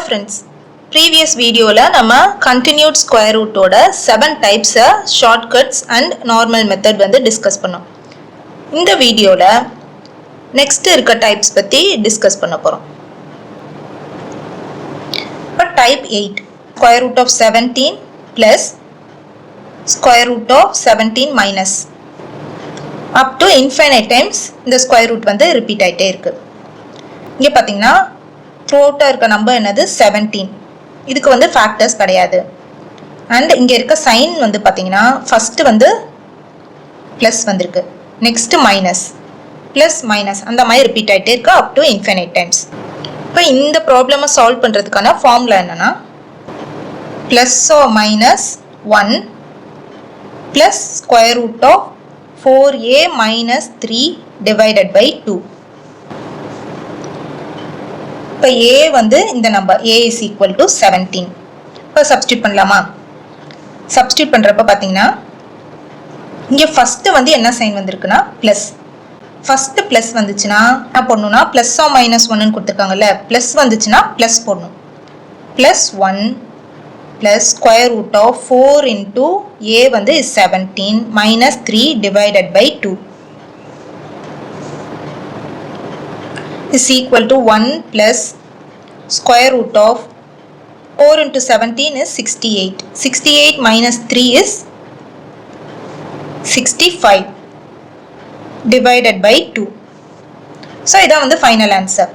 friends, previous video la nama continued square root oda 7 types shortcuts and normal method வந்து discuss பண்ணோம். இந்த வீடியோல next இருக்க types பத்தி discuss பண்ண போறோம். இப்போ type 8 square root of 17 plus square root of 17 minus up to infinite times இந்த square root வந்து repeat ஆயிட்டே இருக்கு. இங்க பாத்தீங்கன்னா throughout இருக்க நம்பர் என்னது 17. இதுக்கு வந்து ஃபேக்டர்ஸ் கிடையாது. அண்ட் இங்க இருக்க சைன் வந்து பாத்தீங்கன்னா ஃபர்ஸ்ட் வந்து பிளஸ் வந்திருக்கு, நெக்ஸ்ட் மைனஸ், பிளஸ் மைனஸ் அந்த மாதிரி ரிப்பீட் ஆயிட்டே இருக்கு அப் டு இன்ஃபினைட் டைம்ஸ். இப்போ இந்த ப்ராப்ளமை சால்வ் பண்றதுக்கான ஃபார்முலா என்னன்னா plus or minus 1 plus square root of 4a minus 3 divided by 2. இப்போ a வந்து இந்த number a is equal to 17. இப்போ சப்ஸ்டியூட் பண்ணலாமா? சப்ஸ்டியூட் பண்றப்ப பாத்தீங்கன்னா இங்க ஃபர்ஸ்ட் வந்து என்ன சைன் வந்திருக்குன்னா பிளஸ். ஃபர்ஸ்ட் பிளஸ் வந்துச்சுன்னா என்ன பண்ணணும்னா பிளஸ் ஆர் மைனஸ் 1 ன்னு கொடுத்துருக்காங்கல்ல, பிளஸ் வந்துச்சுன்னா பிளஸ் போடணும். Plus 1 plus square root of 4 into a வந்து 17 minus 3 divided by 2 is equal to 1 plus square root of 4 into 17 is 68. 68 minus 3 is 65 divided by 2. So, இதான் வந்து final answer.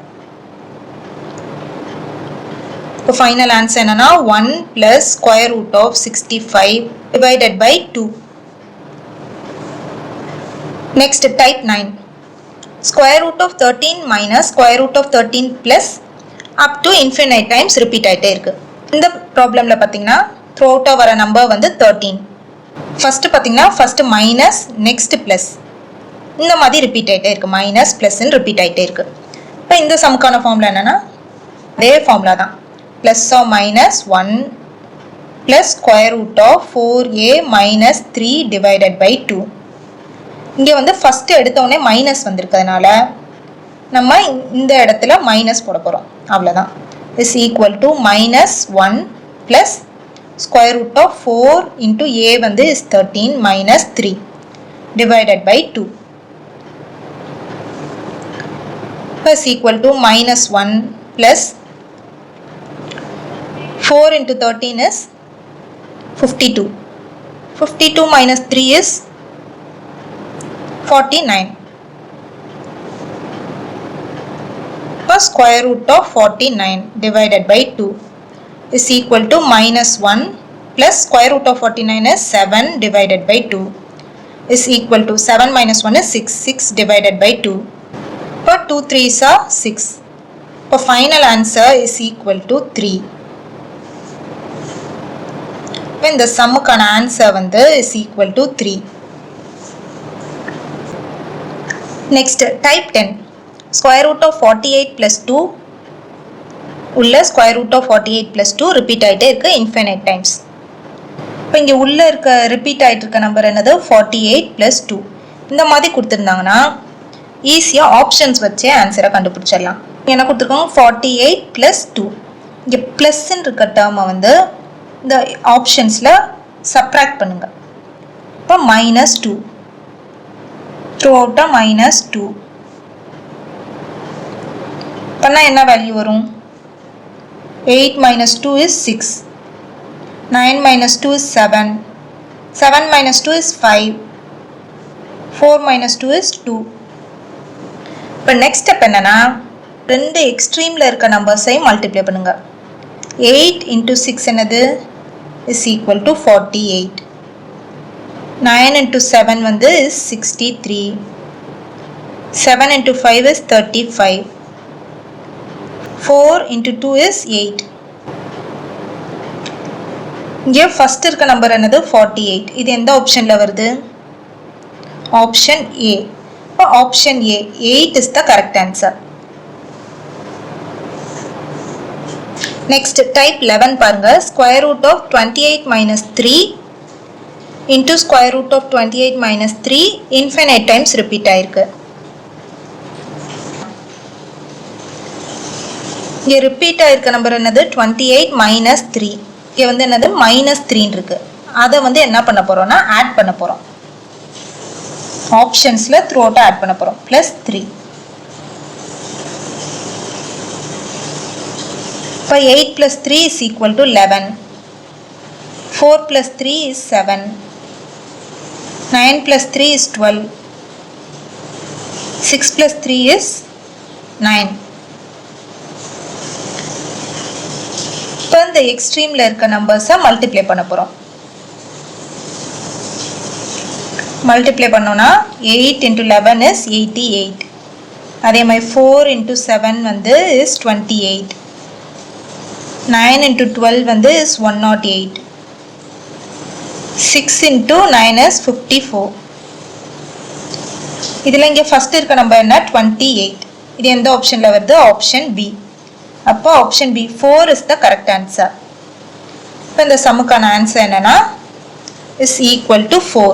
இப்போ final answer என்னன்னா 1 plus square root of 65 divided by 2. Next, type 9. Square root of 13 minus square root of 13 plus up to infinite times repeat ஆயிட்டே இருக்கு. இந்த ப்ராப்ளம்ல பாத்தீங்கன்னா throughout வர number வந்து 13. ஃபர்ஸ்ட் பாத்தீங்கன்னா ஃபர்ஸ்ட் மைனஸ் நெக்ஸ்ட் பிளஸ் இந்த மாதிரி ரிப்பீட் ஆயிட்டே இருக்கு, மைனஸ் பிளஸ் ரிப்பீட் ஆயிட்டே இருக்கு. இப்போ இந்த சம்க்கான ஃபார்முலா என்னன்னா அதே ஃபார்முலா தான், plus or minus 1 plus square root of 4a minus 3 divided by 2. இங்க வந்து ஃபர்ஸ்ட் எடுத்த உடனே மைனஸ் வந்திருக்கிறதுனால நம்ம இந்த இடத்துல மைனஸ் போட போறோம், அவ்வளவுதான். Is equal to minus 1 plus square root of 4 into a வந்து is 13 minus 3 divided by 2 is equal to minus 1 plus 4 into 13 is 52. 52 minus 3 is 49. First square root of 49 divided by 2 is equal to minus 1 plus square root of 49 is 7 divided by 2 is equal to 7 minus 1 is 6. 6 divided by 2. For 2 3s are 6. For final answer is equal to 3. When the sum answer is equal to 3. Next, type 10. Square root of 48 plus 2 உள்ள square root of 48 plus 2 repeat ஆயிட்டே இருக்கு infinite times. இப்போ இங்க உள்ள இருக்க repeat ஆயிட்டு இருக்க number என்னது 48 plus 2. இந்த மாதிரி கொடுத்திருந்தாங்கன்னா ஈஸியா ஆப்ஷன்ஸ் வச்சே ஆன்சரை கண்டுபிடிச்சிடலாம். என்ன கொடுத்துருக்காங்க 48 plus 2. இங்க பிளஸ் இருக்க டேர்மை வந்து இந்த ஆப்ஷன்ஸ்ல சப்ராக்ட் பண்ணுங்க. இப்போ மைனஸ் 2 throughout minus 2 பண்ணா என்ன வேல்யூ வரும்? 8 minus 2 is 6. 9 minus 2 is 7. 7 minus 2 is 5. 4 minus 2 is 2. இப்போ நெக்ஸ்ட் ஸ்டெப் என்னன்னா ரெண்டு எக்ஸ்ட்ரீம்ல இருக்க நம்பர்ஸை மல்டிப்ளை பண்ணுங்க. 8 into 6 என்னது is equal to 48. 9 into 7 வந்து is 63. 7 into 5 is 35. 4 into 2 is 8. இங்கே ஃபர்ஸ்ட் இருக்க நம்பர் என்னது 48. இது எந்த ஆப்ஷன்ல வருது? Option A. இப்போ option A 8 is the correct answer. Next, type 11 பாருங்க. Square root of 28 minus 3 into square root of 28 minus 3 infinite times repeat ஆயிருக்கு. இங்கே ரிப்பீட் ஆகிருக்க நம்பர் என்னது 28 மைனஸ் 3. இங்கே வந்து என்னது மைனஸ் 3 இருக்கு. அதை வந்து என்ன பண்ண போகிறோம்னா ஆட் பண்ண போகிறோம். ஆப்ஷன்ஸில் த்ரூ அவுட்டாக ஆட் பண்ண போகிறோம். ப்ளஸ் 3. இப்போ 8 plus 3 is equal to 11. 4 plus 3 is 7. 9 plus 3 is 12. 6 plus 3 is 9. இப்போ இந்த எக்ஸ்ட்ரீமில் இருக்க நம்பர்ஸை மல்டிப்ளை பண்ண போகிறோம். மல்டிப்ளை பண்ணோன்னா 8 into 11 is 88. அதே மாதிரி 4 into 7 வந்து is 28. 9 into 12 வந்து is 108. 6 into 9 is 54. இதில் இங்கே ஃபஸ்ட் இருக்க நம்பர் என்ன 28. இது எந்த ஆப்ஷனில் வருது ஆப்ஷன் பி. அப்போ option B 4 is the correct answer. இப்போ இந்த சம்முக்கான ஆன்சர் என்னன்னா is equal to 4.